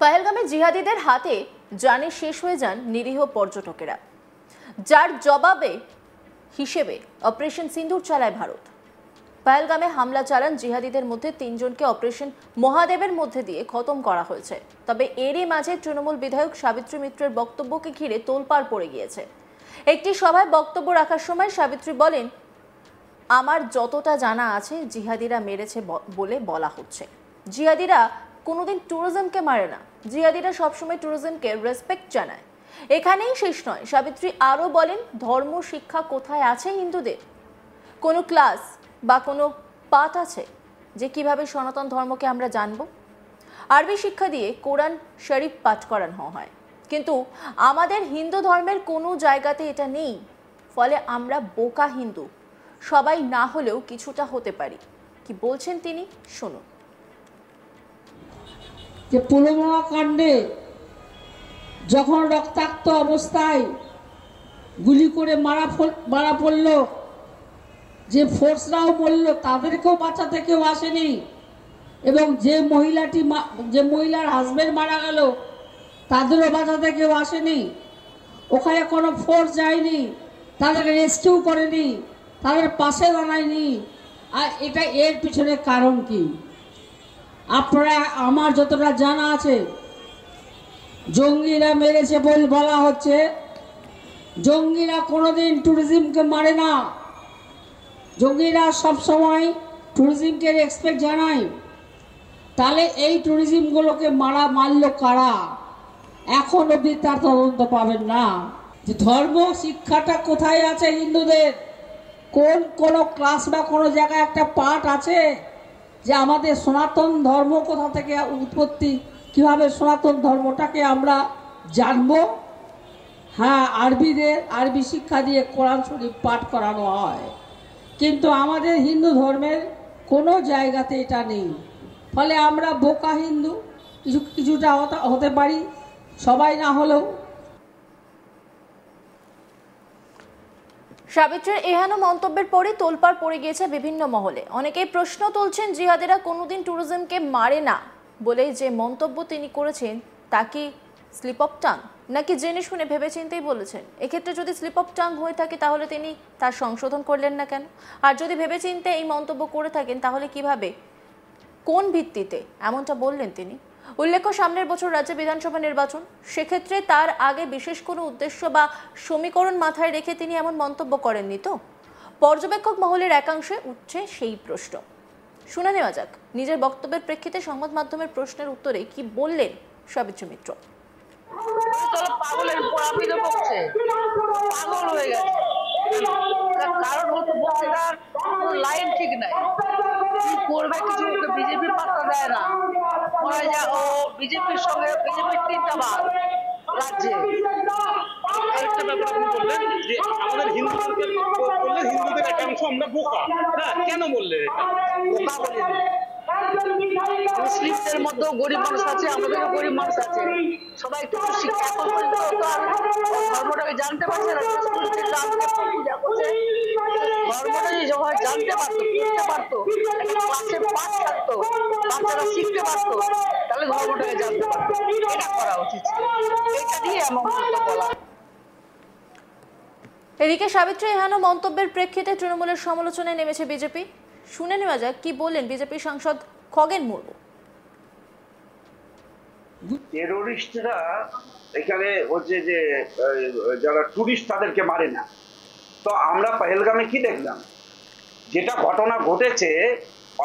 পহেলগামে জিহাদিদের হাতে জানে শেষ হয়ে যান নিরীহ পর্যটকেরা, যার জবাবে হিসেবে অপারেশন সিন্দুর চালায় ভারত। পহেলগামে হামলা চালান জিহাদিদের মধ্যে ৩ জনকে অপারেশন মহাদেবের মধ্যে দিয়ে খতম করা হয়েছে। তবে এরই মাঝে তৃণমূল বিধায়ক সাবিত্রী মিত্রের বক্তব্যকে ঘিরে তোলপাড় পড়ে গিয়েছে। একটি সভায় বক্তব্য রাখার সময় সাবিত্রী বলেন, আমার যতটা জানা আছে জিহাদিরা মেরেছে বলে বলা হচ্ছে। জিহাদিরা কোনোদিন ট্যুরিজমকে মারে না, জিহাদিরা সবসময় ট্যুরিজমকে রেসপেক্ট জানায়। এখানেই শেষ নয়, সাবিত্রী আরও বলেন, ধর্ম শিক্ষা কোথায় আছে হিন্দুদের? কোনো ক্লাস বা কোনো পাঠ আছে যে কিভাবে সনাতন ধর্মকে আমরা জানব? আরবি শিক্ষা দিয়ে কোরআন শরীফ পাঠ করানো হয়, কিন্তু আমাদের হিন্দু ধর্মের কোনো জায়গাতে এটা নেই। ফলে আমরা বোকা হিন্দু সবাই না হলেও কিছুটা হতে পারি। কি বলছেন তিনি, শুনুন। যে পুলওয়ামা কাণ্ডে যখন রক্তাক্ত অবস্থায় গুলি করে মারা পড়ল, যে ফোর্সরাও বলল তাদেরকেও বাঁচাতে কেউ আসেনি, এবং যে মহিলার হাজবেন্ড মারা গেল তাদেরও বাঁচাতে কেউ আসেনি। ওখানে কোনো ফোর্স যায়নি, তাদেরকে রেস্কিউ করেনি, তাদের পাশে দাঁড়ায়নি। আর এর পিছনে কারণ কি? আপনারা, আমার যতটা জানা আছে, জঙ্গিরা মেরেছে বলে বলা হচ্ছে। জঙ্গিরা কোনোদিন ট্যুরিজমকে মারে না, জঙ্গিরা সবসময় ট্যুরিজমকে রেসপেক্ট জানায়। তাহলে এই ট্যুরিজমগুলোকে মারল কারা? এখন অবধি তার তদন্ত পাবেন না। যে ধর্ম শিক্ষাটা কোথায় আছে হিন্দুদের? কোনো ক্লাস বা কোনো জায়গায় একটা পাঠ আছে যে আমাদের সনাতন ধর্ম কোথা থেকে উৎপত্তি, কিভাবে সনাতন ধর্মটাকে আমরা জানবো? হ্যাঁ, আরবি শিক্ষা দিয়ে কোরআন শরীফ পাঠ করানো হয়, কিন্তু আমাদের হিন্দু ধর্মের কোনো জায়গাতে এটা নেই। ফলে আমরা বোকা হিন্দু কিছুটা হতে পারি, সবাই না হলেও। সাবিত্রীর এহেন মন্তব্যের পরে তোলপাড় পড়ে গিয়েছে বিভিন্ন মহলে। অনেকেই প্রশ্ন তুলছেন, জিহাদিরা কোনোদিন ট্যুরিজমকে মারে না বলে যে মন্তব্য তিনি করেছেন তা কি স্লিপ অফ টাং, নাকি জেনে শুনে ভেবেচিন্তেই বলেছেন? এক্ষেত্রে যদি স্লিপ অফ টাং হয়ে থাকে তাহলে তিনি তার সংশোধন করলেন না কেন? আর যদি ভেবেচিন্তে এই মন্তব্য করে থাকেন তাহলে কিভাবে, কোন ভিত্তিতে এমনটা বললেন তিনি? উল্লেখ্য, সামনের বছর রাজ্য বিধানসভা নির্বাচন, সেক্ষেত্রে তার আগে বিশেষ কোনো উদ্দেশ্য বা সমীকরণ মাথায় রেখে তিনি এমন মন্তব্য করেননি তো? পর্যবেক্ষক মহলের একাংশে উঠছে সেই প্রশ্ন। শুনে নেওয়া যাক নিজের বক্তব্যের প্রেক্ষিতে সংবাদ মাধ্যমের প্রশ্নের উত্তরে কি বললেন সাবিত্রী মিত্র। পাগলের পাগল হয়ে গেছে, কারণ হচ্ছে বক্তৃতার লাইন ঠিক নাই, কি করবে কিছু বিজেপি পাত্তা দেয় না। বলা যায় ও বিজেপির সঙ্গে বিজেপির 3টা ভাগ রাজ্যে। আরেকটা ব্যাপার আপনি বললেন যে আমাদের হিন্দুদের বললে হিন্দুদের একাংশ আমরা বোকা। হ্যাঁ, কেন বললেন এটা? বোকা বলিনি, মুসলিমদের মধ্যেও গরিব মানুষ আছে, আমাদেরও গরিব মানুষ আছে। সবাই একটু শিক্ষা এখন পর্যন্ত ধর্মটাকে জানতে পারছে না। ধর্মটা যদি সবাই জানতে পারতো, বুঝতে পারতো, ক্লাসে পাঠ থাকতো, বাচ্চারা শিখতে পারতো, তাহলে ধর্মটাকে জানতে পারতো। এটা করা উচিত ছিল, এটা দিয়ে এমন বলা। এদিকে সাবিত্রী এহেন মন্তব্যের প্রেক্ষিতে তৃণমূলের সমালোচনায় নেমেছে বিজেপি। শুনে নেওয়া যাক কি বললেন বিজেপি সাংসদ খগেন মুর্মু। টেরোরিস্টরা এখানে হচ্ছে যে যারা টুরিস্ট তাদেরকে মারে না। তো আমরা পহেলগামে কি দেখলাম, যেটা ঘটনা ঘটেছে,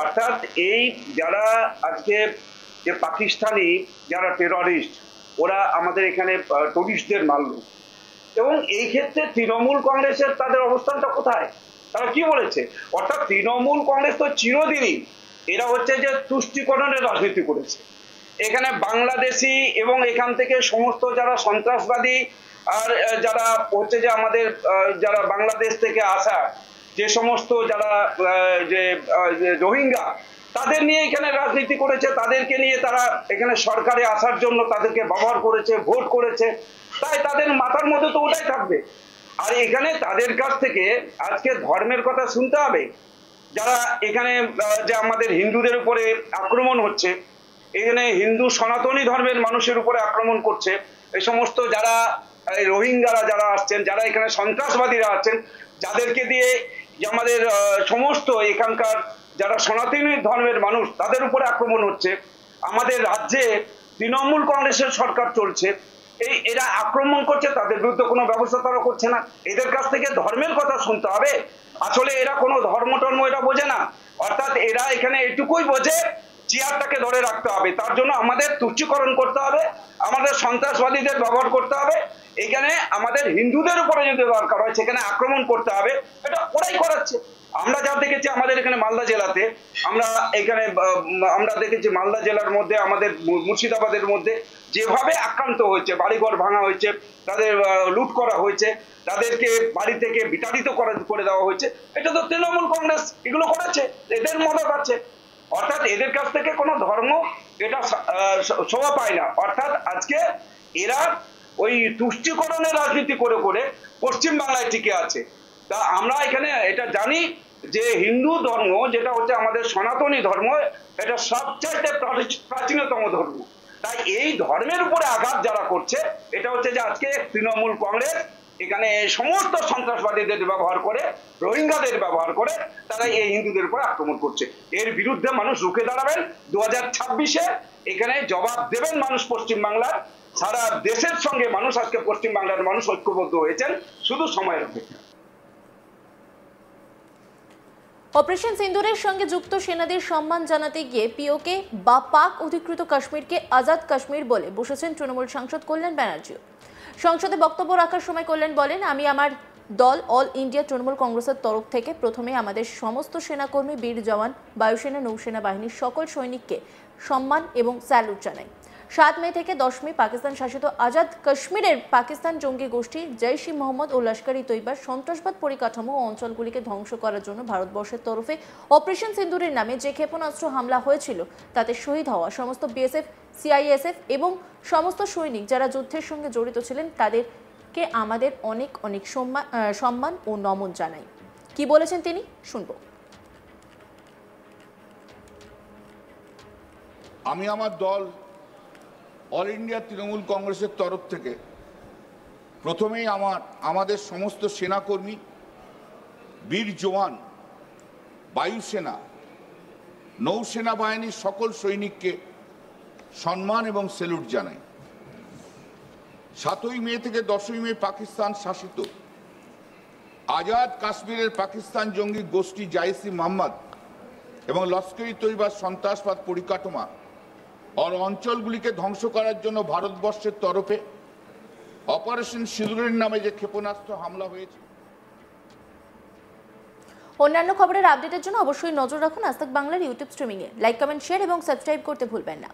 অর্থাৎ এই যারা আজকে যে পাকিস্তানি যারা টেররিস্ট, ওরা আমাদের এখানে টুরিস্টদের মারল। এবং এই ক্ষেত্রে তৃণমূল কংগ্রেসের তাদের অবস্থানটা কোথায়? তারা কি বলেছে? অর্থাৎ তৃণমূল কংগ্রেস তো চিরদিনই এরা হচ্ছে যে তুষ্টিকরণের রাজনীতি করেছে। এখানে বাংলাদেশি এবং এখান থেকে সমস্ত যারা সন্ত্রাসবাদী আর যারা হচ্ছে যে আমাদের যারা বাংলাদেশ থেকে আসা যে সমস্ত যারা যে রোহিঙ্গা, তাদের নিয়ে এখানে রাজনীতি করেছে। তাদেরকে নিয়ে তারা এখানে সরকারে আসার জন্য তাদেরকে ব্যবহার করেছে, ভোট করেছে। তাই তাদের মাথার মধ্যে তো ওটাই থাকবে। আর এখানে তাদের কাছ থেকে আজকে ধর্মের কথা শুনতে হবে। যারা এখানে যে আমাদের হিন্দুদের উপরে আক্রমণ হচ্ছে, এখানে হিন্দু সনাতনী ধর্মের মানুষের উপরে আক্রমণ করছে। এই সমস্ত যারা রোহিঙ্গারা যারা আসছেন, যারা এখানে সন্ত্রাসবাদীরা আছেন, যাদেরকে দিয়ে আমাদের সমস্ত এখানকার যারা সনাতনী ধর্মের মানুষ তাদের উপরে আক্রমণ হচ্ছে। আমাদের রাজ্যে তৃণমূল কংগ্রেসের সরকার চলছে, এরা আক্রমণ করছে, তাদের বিরুদ্ধে কোনো ব্যবস্থা তারা করছে না। এদের কাছ থেকে ধর্মের কথা শুনতে হবে। আসলে এরা কোনো ধর্ম টর্ম এটা বোঝে না, অর্থাৎ এরা এখানে এটুকুই বোঝে চেয়ারটাকে ধরে রাখতে হবে। তার জন্য আমাদের তুচ্ছীকরণ করতে হবে, আমাদের সন্ত্রাসবাদীদের ব্যবহার করতে হবে। এখানে আমাদের হিন্দুদের উপরে যদি দরকার হয় সেখানে আক্রমণ করতে হবে, এটা ওরাই করাচ্ছে। আমরা যা দেখেছি আমাদের এখানে মালদা জেলাতে, আমরা দেখেছি মালদা জেলার মধ্যে, আমাদের মুর্শিদাবাদের মধ্যে যেভাবে আক্রান্ত হয়েছে, বাড়িঘর ভাঙা হয়েছে, তাদের লুট করা হয়েছে, তাদেরকে বাড়ি থেকে বিতাড়িত করে দেওয়া হয়েছে। এটা তো তৃণমূল কংগ্রেস এগুলো করেছে, এদের মদত আছে। অর্থাৎ এদের কাছ থেকে কোনো ধর্ম এটা শোভা পায় না। অর্থাৎ আজকে এরা ওই তুষ্টিকরণের রাজনীতি করে করে পশ্চিম বাংলায় টিকে আছে। তা আমরা এখানে এটা জানি যে হিন্দু ধর্ম যেটা হচ্ছে আমাদের সনাতনী ধর্ম, এটা সবচাইতে প্রাচীনতম ধর্ম। তাই এই ধর্মের উপরে আঘাত যারা করছে, এটা হচ্ছে যে আজকে তৃণমূল কংগ্রেস এখানে সমস্ত সন্ত্রাসবাদীদের ব্যবহার করে, রোহিঙ্গাদের ব্যবহার করে তারা এই হিন্দুদের উপরে আক্রমণ করছে। এর বিরুদ্ধে মানুষ রুখে দাঁড়াবেন। 2026-এ এখানে জবাব দেবেন মানুষ। পশ্চিম বাংলার সারা দেশের সঙ্গে মানুষ, আজকে পশ্চিম বাংলার মানুষ ঐক্যবদ্ধ হয়েছেন, শুধু সময়ের অপেক্ষা। অপারেশন সিন্দুরের সঙ্গে যুক্ত সেনাদের সম্মান জানাতে গিয়ে পিওকে বা পাক অধিকৃত কাশ্মীরকে আজাদ কাশ্মীর বলে বসেছেন তৃণমূল সাংসদ কল্যাণ ব্যানার্জিও। সংসদে বক্তব্য রাখার সময় কল্যাণ বলেন, আমি আমার দল অল ইন্ডিয়া তৃণমূল কংগ্রেসের তরফ থেকে প্রথমে আমাদের সমস্ত সেনাকর্মী, বীর জওয়ান, বায়ুসেনা, নৌসেনা বাহিনীর সকল সৈনিককে সম্মান এবং স্যালুট জানাই। 7 মে থেকে 10 মে পাকিস্তান শাসিত আজাদ কাশ্মীরের পাকিস্তান জঙ্গি গোষ্ঠী জৈশ-ই মোহাম্মদ ও লস্কর-ই তৈবার সন্ত্রাসবাদ পরিকাঠামো ও অঞ্চলগুলিকে ধ্বংস করার জন্য ভারতবর্ষের তরফে অপারেশন সিন্দুরের নামে যে ক্ষেপণাস্ত্র হামলা হয়েছিল তাতে শহীদ হওয়া সমস্ত বিএসএফ, সিআইএসএফ এবং সমস্ত সৈনিক যারা যুদ্ধের সঙ্গে জড়িত ছিলেন তাদেরকে আমাদের অনেক অনেক সম্মান ও নমন জানাই। কি বলেছেন তিনি শুনবো। আমি আমার দল অল ইন্ডিয়া তৃণমূল কংগ্রেসের তরফ থেকে প্রথমেই আমাদের সমস্ত সেনাকর্মী, বীর জওয়ান, বায়ুসেনা, নৌসেনা বাহিনীর সকল সৈনিককে সম্মান এবং স্যালুট জানাই। 7ই মে থেকে 10ই মে পাকিস্তান শাসিত আজাদ কাশ্মীরের পাকিস্তান জঙ্গি গোষ্ঠী জৈশ-ই মোহাম্মদ এবং লস্কর-ই তৈবার সন্ত্রাসবাদ পরিকাঠামো আর অঞ্চলগুলিকে ধ্বংস করার জন্য ভারতবর্ষের তরফে অপারেশন সিঁদুরের নামে যে ক্ষেপণাস্ত্র হামলা হয়েছে। অন্যান্য খবরের আপডেটের জন্য অবশ্যই নজর রাখুন আজ তাক বাংলার ইউটিউব স্ট্রিমিংয়ে। লাইক, কমেন্ট, শেয়ার এবং সাবস্ক্রাইব করতে ভুলবেন না।